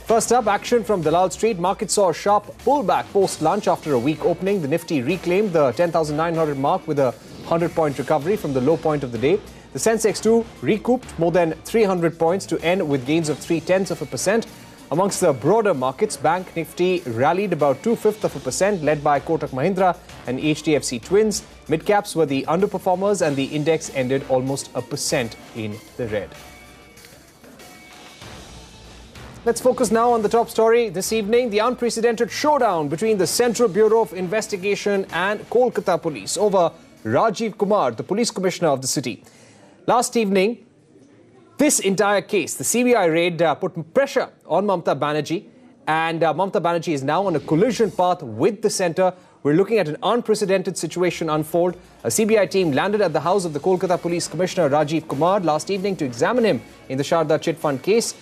First up, action from Loudon Street. Market saw a sharp pullback post-lunch after a weak opening. The Nifty reclaimed the 10,900 mark with a 100-point recovery from the low point of the day. The Sensex too recouped more than 300 points to end with gains of 0.3%. Amongst the broader markets, Bank Nifty rallied about 0.25%, led by Kotak Mahindra and HDFC Twins. Mid-caps were the underperformers and the index ended almost 1% in the red. Let's focus now on the top story this evening. The unprecedented showdown between the Central Bureau of Investigation and Kolkata Police over Rajeev Kumar, the police commissioner of the city. Last evening, this entire case, the CBI raid, put pressure on Mamata Banejee, and Mamata Banejee is now on a collision path with the centre. We're looking at an unprecedented situation unfold. A CBI team landed at the house of the Kolkata Police Commissioner Rajeev Kumar last evening to examine him in the Sharda chit fund case.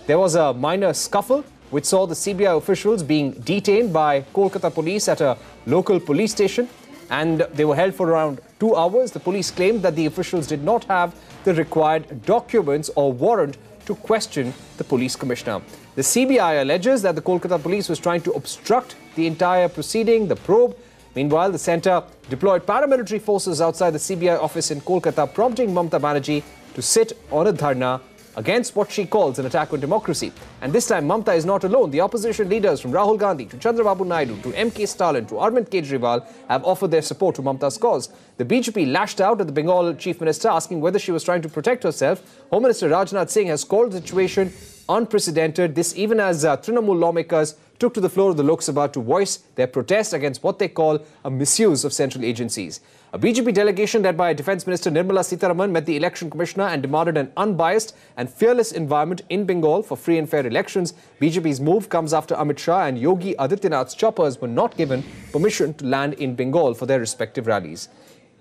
There was a minor scuffle which saw the CBI officials being detained by Kolkata police at a local police station, and they were held for around 2 hours. The police claimed that the officials did not have the required documents or warrant to question the police commissioner. The CBI alleges that the Kolkata police was trying to obstruct the entire proceeding, the probe. Meanwhile, the centre deployed paramilitary forces outside the CBI office in Kolkata, prompting Mamata Banejee to sit on a dharna against what she calls an attack on democracy. And this time, Mamata is not alone. The opposition leaders from Rahul Gandhi to Chandrababu Naidu to MK Stalin to Arvind Kejriwal have offered their support to Mamata's cause. The BJP lashed out at the Bengal chief minister, asking whether she was trying to protect herself. Home Minister Rajnath Singh has called the situation unprecedented. This even as Trinamool lawmakers took to the floor of the Lok Sabha to voice their protest against what they call a misuse of central agencies. A BJP delegation led by Defence Minister Nirmala Sitharaman met the Election Commissioner and demanded an unbiased and fearless environment in Bengal for free and fair elections. BJP's move comes after Amit Shah and Yogi Adityanath's choppers were not given permission to land in Bengal for their respective rallies.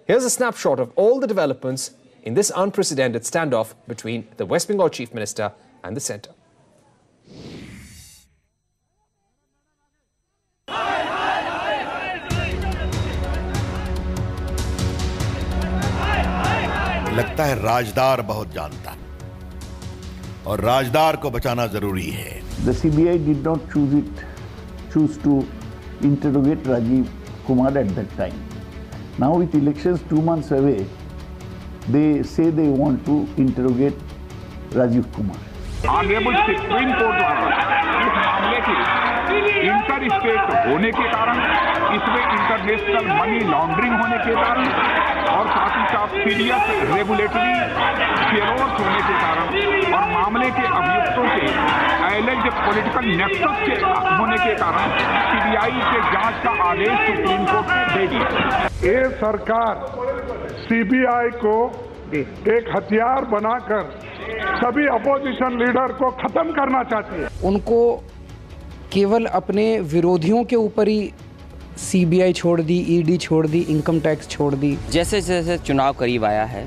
Here's a snapshot of all the developments in this unprecedented standoff between the West Bengal Chief Minister and the centre. लगता है राजदार बहुत जानता है और राजदार को बचाना जरूरी है. The CBI did not choose to interrogate Rajeev Kumar at that time. Now with elections 2 months away, they say they want to interrogate Rajeev Kumar. Honorable Supreme Court इस मामले के इंटर स्टेट होने के कारण, इसमें इंटरनेशनल मनी लॉन्ड्रिंग होने के कारण और साथ ही साथ सीरियस रेगुलेटरी फेलोर्स होने के कारण और मामले के अभियुक्तों के एलेज्ड पॉलिटिकल नेक्सस के होने के कारण सीबीआई के जांच का आदेश सुप्रीम कोर्ट ने दे दिया. ये सरकार सीबीआई को एक हथियार बनाकर सभी अपोजिशन लीडर को खत्म करना चाहती है. उनको केवल अपने विरोधियों के ऊपर ही सीबीआई छोड़ दी, ईडी छोड़ दी, इनकम टैक्स छोड़ दी. जैसे जैसे चुनाव करीब आया है,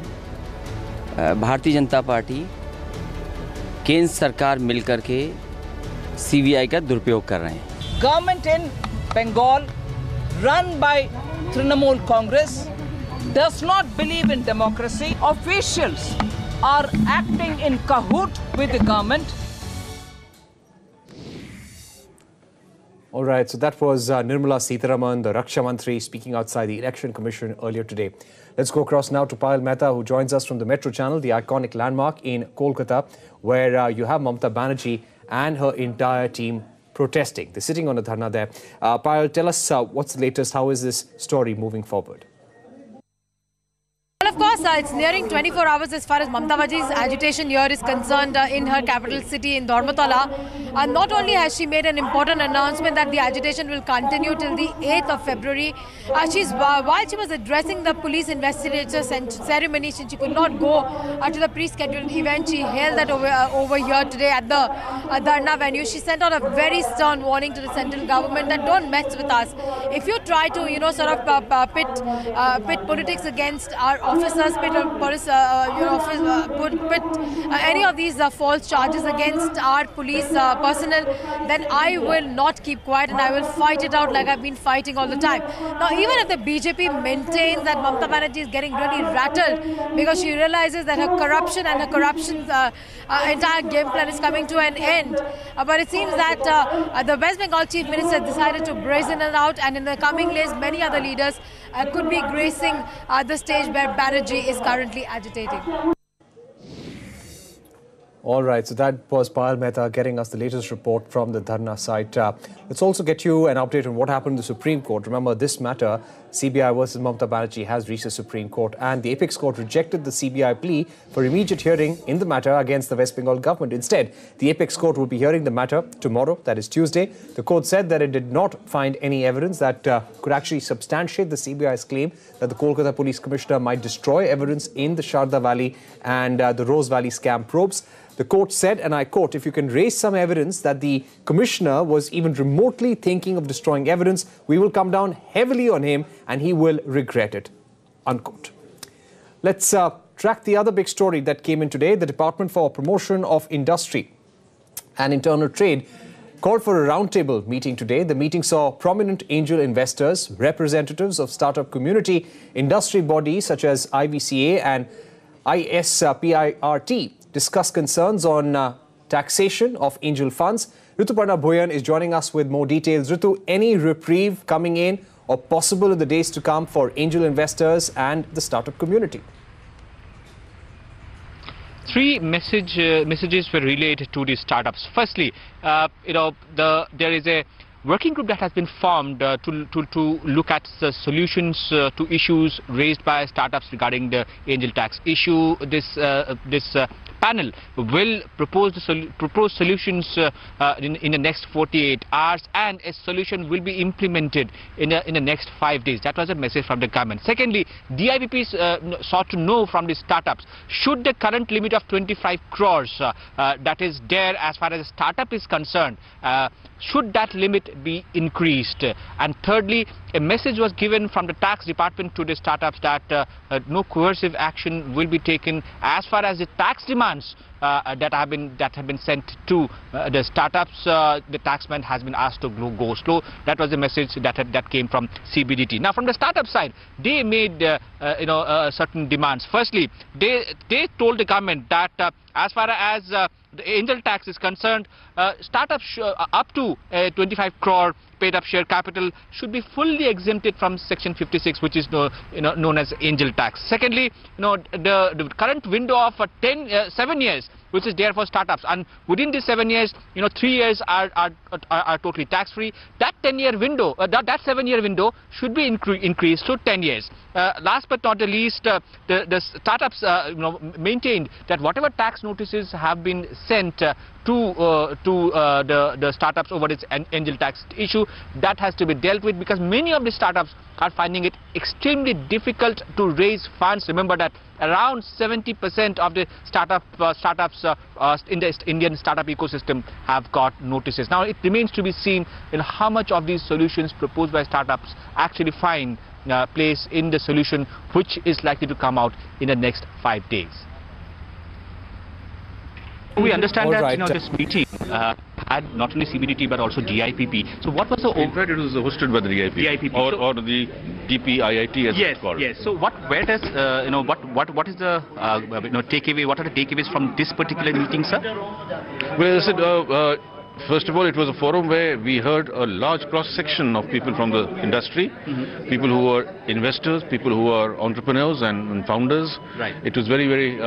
भारतीय जनता पार्टी, केंद्र सरकार मिलकर के सीबीआई का दुरुपयोग कर रहे हैं. Government in Bengal run by Trinamool Congress does not believe in democracy. Officials are acting in cahoot with the government. All right, so that was Nirmala Sitharaman, the Raksha Mantri, speaking outside the Election Commission earlier today. Let's go across now to Payal Mehta, who joins us from the Metro Channel, the iconic landmark in Kolkata, where you have Mamata Banejee and her entire team protesting. They're sitting on a dharna there. Payal, tell us what's the latest. How is this story moving forward? Well, of course, it's nearing 24 hours as far as Mamata Banejee's agitation here is concerned in her capital city in Dharna. Not only has she made an important announcement that the agitation will continue till the 8th of February, while she was addressing the police investigator ceremony, since she could not go to the pre-scheduled event, she held that over here today at the Dharna venue. She sent out a very stern warning to the central government that don't mess with us. If you try to, pit politics against our officers, put any of these false charges against our police personnel, then I will not keep quiet and I will fight it out like I've been fighting all the time. Now, even if the BJP maintains that Mamata Banejee is getting really rattled because she realizes that her corruption and her corruption's entire game plan is coming to an end, but it seems that the West Bengal Chief Minister decided to brazen it out, and in the coming days, many other leaders could be gracing the stage where Banerjee is currently agitating. All right, so that was Payal Mehta getting us the latest report from the Dharna site. Let's also get you an update on what happened in the Supreme Court. Remember, this matter, CBI versus Mamata Banejee, has reached the Supreme Court, and the Apex Court rejected the CBI plea for immediate hearing in the matter against the West Bengal government. Instead, the Apex Court will be hearing the matter tomorrow, that is Tuesday. The court said that it did not find any evidence that could actually substantiate the CBI's claim that the Kolkata Police Commissioner might destroy evidence in the Sharda Valley and the Rose Valley scam probes. The court said, and I quote, if you can raise some evidence that the commissioner was even remotely thinking of destroying evidence, we will come down heavily on him and he will regret it, unquote. Let's track the other big story that came in today. The Department for Promotion of Industry and Internal Trade called for a roundtable meeting today. The meeting saw prominent angel investors, representatives of startup community, industry bodies such as IVCA and ISPIRT discuss concerns on taxation of angel funds. Rituparna Bhuyan is joining us with more details. Ritu, any reprieve coming in or possible in the days to come for angel investors and the startup community? Three messages were relayed to the startups. Firstly, there is a working group that has been formed to look at the solutions to issues raised by startups regarding the angel tax issue. This panel will propose solutions in the next 48 hours, and a solution will be implemented in the next 5 days. That was a message from the government. Secondly, DIPP sought to know from the startups, should the current limit of 25 crores that is there as far as a startup is concerned, should that limit be increased? And thirdly, a message was given from the tax department to the startups that no coercive action will be taken as far as the tax demands that have been sent to the startups. The taxman has been asked to go slow. That was the message that came from CBDT. Now, from the startup side, they made certain demands. Firstly, they told the government that as far as the angel tax is concerned, startups up to 25 crore paid up share capital should be fully exempted from Section 56, which is known as angel tax. Secondly, the current window of 7 years, which is there for startups, and within these 7 years, 3 years are totally tax-free. That 10-year window, that 7-year window should be increased to 10 years. Last but not the least, the startups maintained that whatever tax notices have been sent to the startups over this angel tax issue, that has to be dealt with, because many of the startups are finding it extremely difficult to raise funds. Remember that around 70% of the startups in the Indian startup ecosystem have got notices. Now, it remains to be seen how much of these solutions proposed by startups actually find place in the solution, which is likely to come out in the next 5 days. We understand that this meeting had not only CBDT but also DIPP. So what was the... In fact, it was hosted by the DIPP. Or the DPIIT as it's called. Yes. So what is the takeaway? What are the takeaways from this particular meeting, sir? Well, as I said, first of all, it was a forum where we heard a large cross-section of people from the industry, people who are investors, people who are entrepreneurs and founders. Right. It was very, very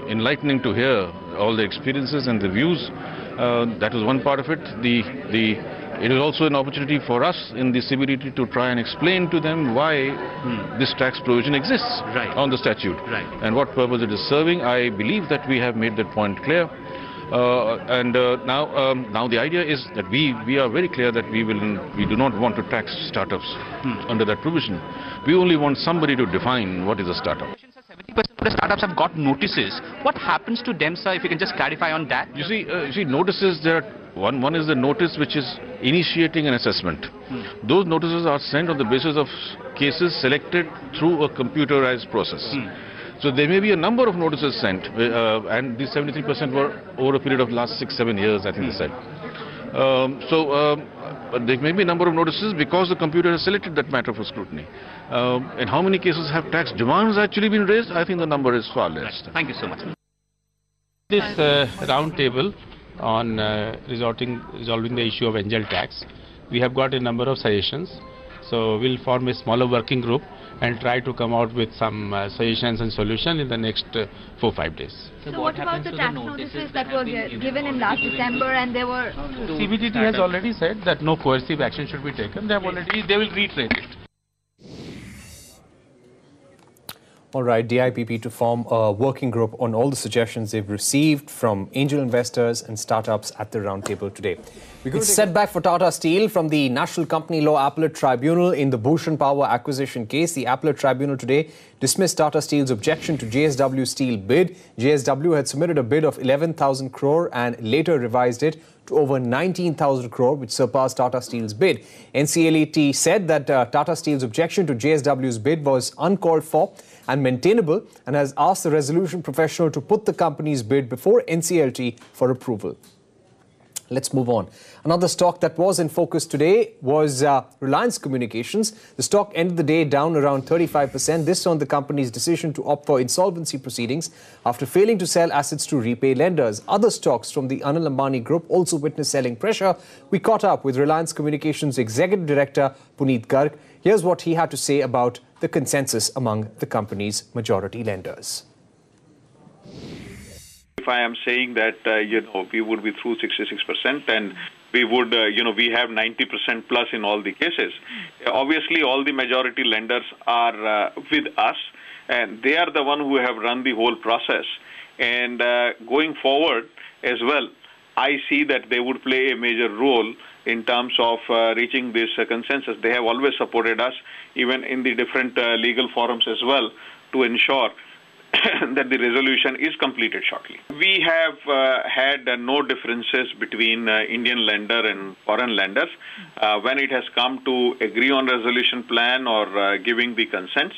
enlightening to hear all the experiences and the views. That was one part of it. It is also an opportunity for us in the CBDT to try and explain to them why this tax provision exists on the statute and what purpose it is serving. I believe that we have made that point clear. Now the idea is that we are very clear that we do not want to tax startups under that provision. We only want somebody to define what is a startup. 70% of the startups have got notices. What happens to them, sir? If you can just clarify on that. You see, notices there. One is the notice which is initiating an assessment. Those notices are sent on the basis of cases selected through a computerized process. So there may be a number of notices sent, and these 73% were over a period of last 6-7 years, I think they said. There may be a number of notices because the computer has selected that matter for scrutiny. In how many cases have tax demands actually been raised? I think the number is far less. Right. Thank you so much. This round table on resolving the issue of angel tax, we have got a number of suggestions. So we'll form a smaller working group and try to come out with some suggestions and solutions in the next 4-5 days. So what about the tax notices that were given in last December and they were... CBDT has already said that no coercive action should be taken. They will reiterate it. All right, DIPP to form a working group on all the suggestions they've received from angel investors and startups at the roundtable today. It's setback for Tata Steel from the National Company Law Appellate Tribunal in the Bhushan Power acquisition case. The Appellate Tribunal today dismissed Tata Steel's objection to JSW Steel bid. JSW had submitted a bid of 11,000 crore and later revised it to over 19,000 crore, which surpassed Tata Steel's bid. NCLAT said that Tata Steel's objection to JSW's bid was uncalled for and maintainable, and has asked the resolution professional to put the company's bid before NCLT for approval. Let's move on. Another stock that was in focus today was Reliance Communications. The stock ended the day down around 35%. This on the company's decision to opt for insolvency proceedings after failing to sell assets to repay lenders. Other stocks from the Anil Ambani Group also witnessed selling pressure. We caught up with Reliance Communications Executive Director Puneet Garg. Here's what he had to say about the consensus among the company's majority lenders. If I am saying that, we would be through 66% and we would, we have 90% plus in all the cases. Obviously, all the majority lenders are with us, and they are the one who have run the whole process. And going forward as well, I see that they would play a major role in terms of reaching this consensus. They have always supported us, even in the different legal forums as well, to ensure that the resolution is completed shortly. We have had no differences between Indian lender and foreign lenders. When it has come to agree on resolution plan or giving the consents,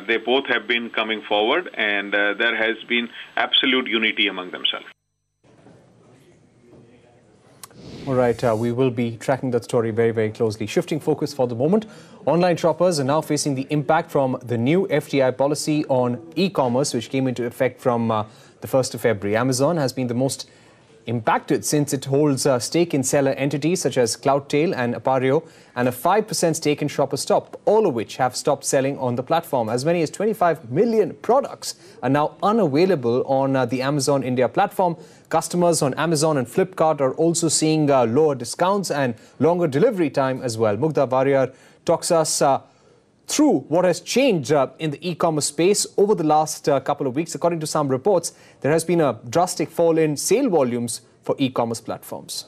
they both have been coming forward, and there has been absolute unity among themselves. All right, we will be tracking that story very, very closely. Shifting focus for the moment, online shoppers are now facing the impact from the new FDI policy on e-commerce, which came into effect from the 1st of February. Amazon has been the most impacted since it holds a stake in seller entities such as Cloudtail and Appareo and a 5% stake in Shopper Stop, all of which have stopped selling on the platform. As many as 25 million products are now unavailable on the Amazon India platform. Customers on Amazon and Flipkart are also seeing lower discounts and longer delivery time as well. Mugdha Variar talks us through what has changed in the e-commerce space over the last couple of weeks. According to some reports, there has been a drastic fall in sale volumes for e-commerce platforms.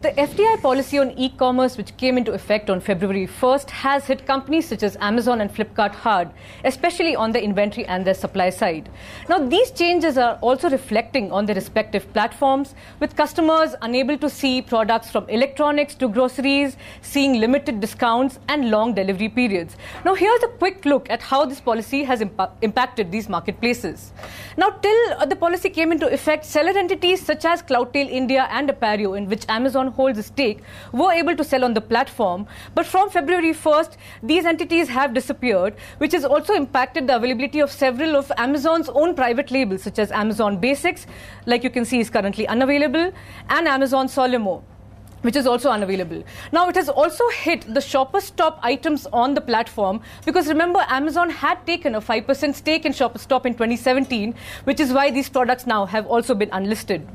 The FDI policy on e-commerce, which came into effect on February 1st, has hit companies such as Amazon and Flipkart hard, especially on the inventory and the supply side. Now, these changes are also reflecting on the respective platforms, with customers unable to see products from electronics to groceries, seeing limited discounts and long delivery periods. Now, here's a quick look at how this policy has impacted these marketplaces. Now, till the policy came into effect, seller entities such as Cloudtail India and Appareo, in which Amazon holds a stake, were able to sell on the platform. But from February 1st, these entities have disappeared, which has also impacted the availability of several of Amazon's own private labels, such as Amazon Basics, like you can see is currently unavailable, and Amazon Solimo, which is also unavailable. Now, it has also hit the Shopper Stop items on the platform, because remember, Amazon had taken a 5% stake in Shopper Stop in 2017, which is why these products now have also been unlisted.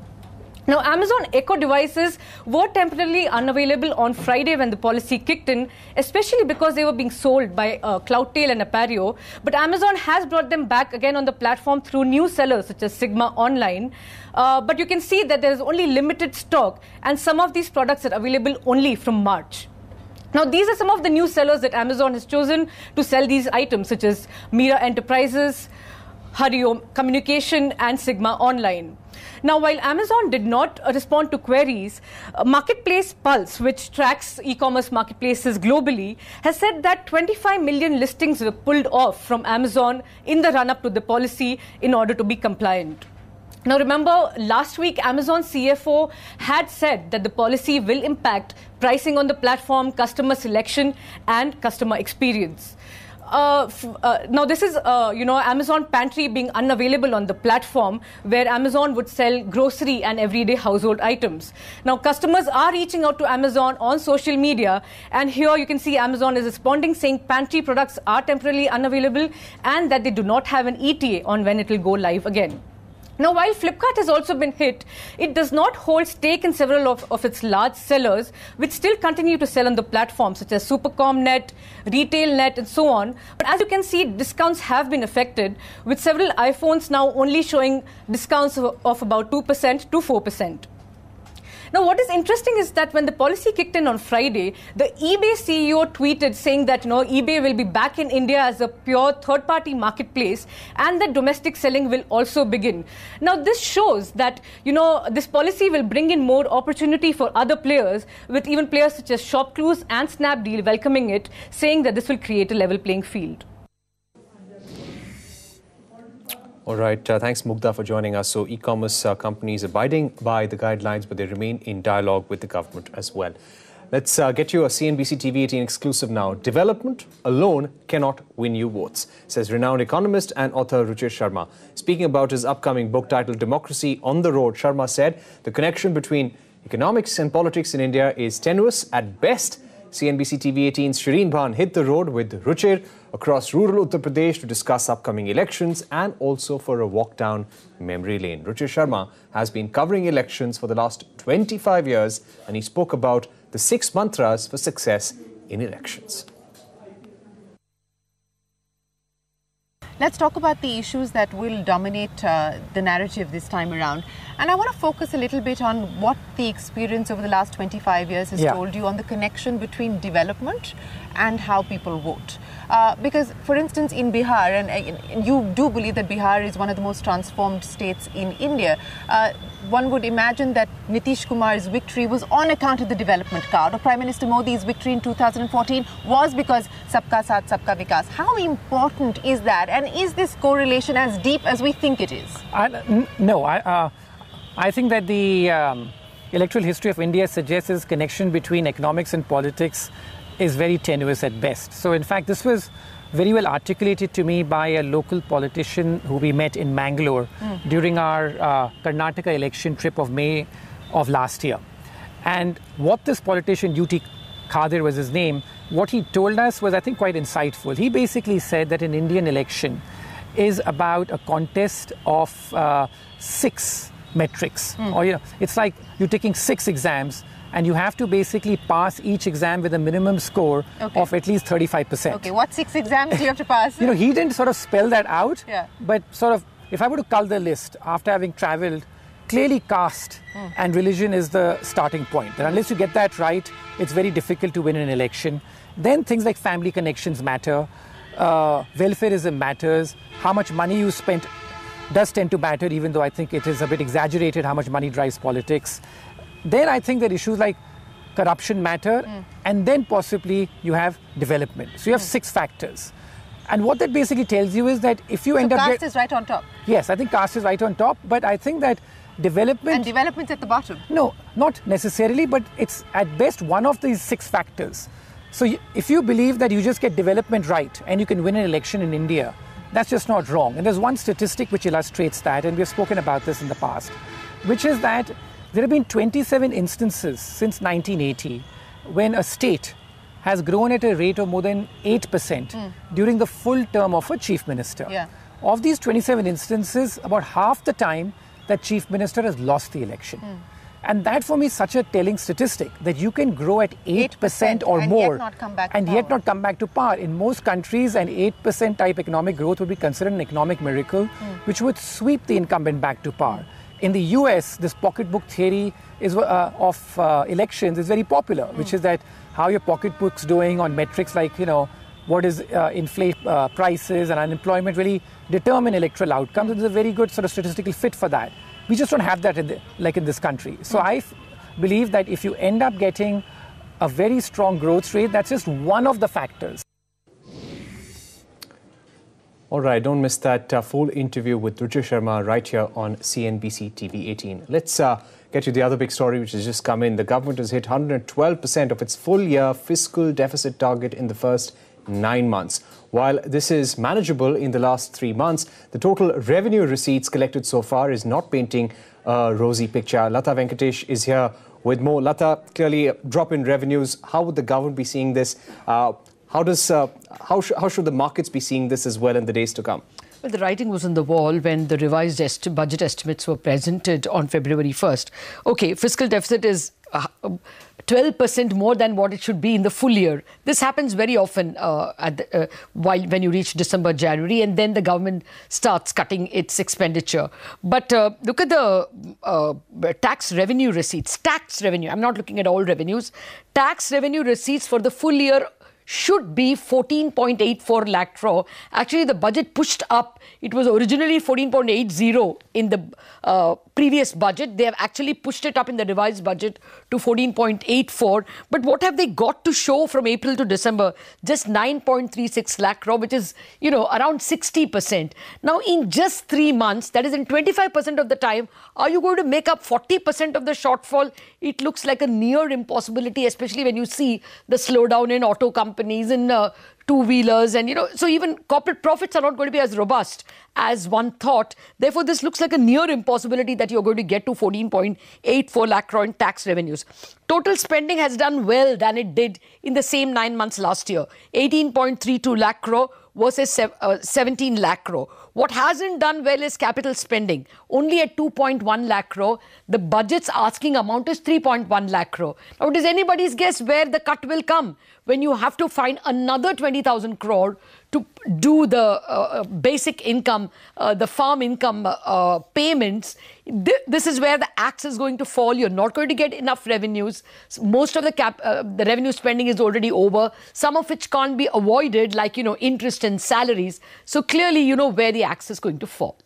Now, Amazon Echo devices were temporarily unavailable on Friday when the policy kicked in, especially because they were being sold by Cloudtail and Appareo. But Amazon has brought them back again on the platform through new sellers such as Sigma Online. But you can see that there is only limited stock, and some of these products are available only from March. Now, these are some of the new sellers that Amazon has chosen to sell these items, such as Mira Enterprises, Hariom Communication and Sigma Online. Now, while Amazon did not respond to queries, Marketplace Pulse, which tracks e-commerce marketplaces globally, has said that 25 million listings were pulled off from Amazon in the run-up to the policy in order to be compliant. Now, remember, last week, Amazon CFO had said that the policy will impact pricing on the platform, customer selection, and customer experience. Now, this is, Amazon Pantry being unavailable on the platform where Amazon would sell grocery and everyday household items. Now, customers are reaching out to Amazon on social media, and here you can see Amazon is responding saying pantry products are temporarily unavailable and that they do not have an ETA on when it will go live again. Now, while Flipkart has also been hit, it does not hold stake in several of its large sellers, which still continue to sell on the platform, such as Supercomnet, RetailNet, and so on. But as you can see, discounts have been affected, with several iPhones now only showing discounts of about 2% to 4%. Now, what is interesting is that when the policy kicked in on Friday, the eBay CEO tweeted saying that eBay will be back in India as a pure third-party marketplace and that domestic selling will also begin. Now, this shows that this policy will bring in more opportunity for other players, with even players such as ShopClues and Snapdeal welcoming it, saying that this will create a level playing field. All right, thanks Mugdha for joining us. So e-commerce companies abiding by the guidelines, but they remain in dialogue with the government as well. Let's get you a CNBC TV 18 exclusive now. Development alone cannot win you votes, says renowned economist and author Ruchir Sharma. Speaking about his upcoming book titled Democracy on the Road, Sharma said the connection between economics and politics in India is tenuous at best. CNBC TV 18's Shireen Bhan hit the road with Ruchir across rural Uttar Pradesh to discuss upcoming elections and also for a walk down memory lane. Ruchir Sharma has been covering elections for the last 25 years and he spoke about the 6 mantras for success in elections. Let's talk about the issues that will dominate the narrative this time around. And I want to focus a little bit on what the experience over the last 25 years has told you on the connection between development and how people vote. Because, for instance, in Bihar, and you do believe that Bihar is one of the most transformed states in India, one would imagine that Nitish Kumar's victory was on account of the development card, or Prime Minister Modi's victory in 2014 was because Sabka Saath, Sabka Vikas. How important is that? And is this correlation as deep as we think it is? No, I think that the electoral history of India suggests this connection between economics and politics is very tenuous at best. So in fact, this was very well articulated to me by a local politician who we met in Mangalore during our Karnataka election trip of May of last year. And what this politician, UT Khadir was his name, what he told us was, I think, quite insightful. He basically said that an Indian election is about a contest of 6 metrics. Or, it's like you're taking 6 exams and you have to basically pass each exam with a minimum score of at least 35%. Okay, what 6 exams do you have to pass? He didn't sort of spell that out, but sort of, if I were to cull the list after having traveled, clearly caste and religion is the starting point. And unless you get that right, it's very difficult to win an election. Then things like family connections matter, welfareism matters, how much money you spent does tend to matter, even though I think it is a bit exaggerated how much money drives politics. Then I think that issues like corruption matter, and then possibly you have development. So you have 6 factors. And what that basically tells you is that if you end up... caste is right on top. Yes, I think caste is right on top, but I think that development... And development's at the bottom. No, not necessarily, but it's at best one of these 6 factors. So if you believe that you just get development right and you can win an election in India, that's just not wrong. And there's one statistic which illustrates that, and we've spoken about this in the past, which is that there have been 27 instances since 1980 when a state has grown at a rate of more than 8% during the full term of a chief minister. Of these 27 instances, about half the time that chief minister has lost the election. And that for me is such a telling statistic, that you can grow at 8% or more and yet not come back to power. In most countries, an 8% type economic growth would be considered an economic miracle, which would sweep the incumbent back to power. In the US, this pocketbook theory of elections is very popular, which is that how your pocketbook's doing on metrics like, what is prices and unemployment really determine electoral outcomes. There's a very good sort of statistical fit for that. We just don't have that in this country. So I believe that if you end up getting a very strong growth rate, that's just one of the factors. All right, don't miss that full interview with Ruchir Sharma right here on CNBC TV 18. Let's get to the other big story which has just come in. The government has hit 112% of its full-year fiscal deficit target in the first 9 months. While this is manageable in the last 3 months, the total revenue receipts collected so far is not painting a rosy picture. Lata Venkatesh is here with more. Lata, clearly a drop in revenues. How would the government be seeing this? How should the markets be seeing this as well in the days to come? Well, the writing was on the wall when the revised budget estimates were presented on February 1st. Okay, fiscal deficit is 12% more than what it should be in the full year. This happens very often when you reach December, January, and then the government starts cutting its expenditure. But look at the tax revenue receipts. Tax revenue, I'm not looking at all revenues. Tax revenue receipts for the full year should be 14.84 lakh crore. Actually, the budget pushed up. It was originally 14.80 in the previous budget. They have actually pushed it up in the revised budget to 14.84. But what have they got to show from April to December? Just 9.36 lakh crore, which is, around 60%. Now, in just 3 months, that is in 25% of the time, are you going to make up 40% of the shortfall? It looks like a near impossibility, especially when you see the slowdown in auto companies and two-wheelers, and so even corporate profits are not going to be as robust as one thought. Therefore, this looks like a near impossibility that you're going to get to 14.84 lakh crore in tax revenues. Total spending has done well than it did in the same 9 months last year. 18.32 lakh crore versus 17 lakh crore. What hasn't done well is capital spending, only at 2.1 lakh crore. The budget's asking amount is 3.1 lakh crore. Now, it is anybody's guess where the cut will come when you have to find another 20,000 crore to do the basic income, the farm income payments. This is where the axe is going to fall. You're not going to get enough revenues. Most of the revenue spending is already over, some of which can't be avoided, like, interest and salaries. So clearly, where the axe is going to fall.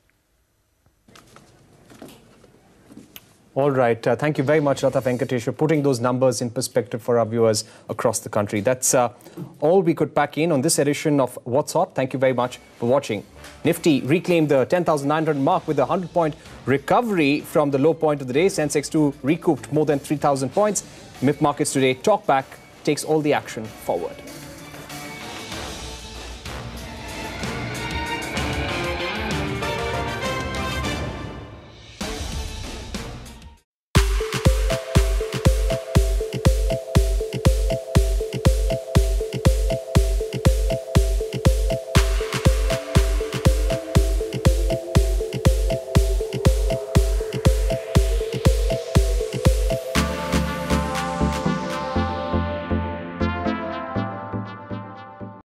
All right. Thank you very much, Lata Venkatesh, for putting those numbers in perspective for our viewers across the country. That's all we could pack in on this edition of What's Hot. Thank you very much for watching. Nifty reclaimed the 10,900 mark with a 100-point recovery from the low point of the day. Sensex 2 recouped more than 3,000 points. MIP markets today, talk back, takes all the action forward.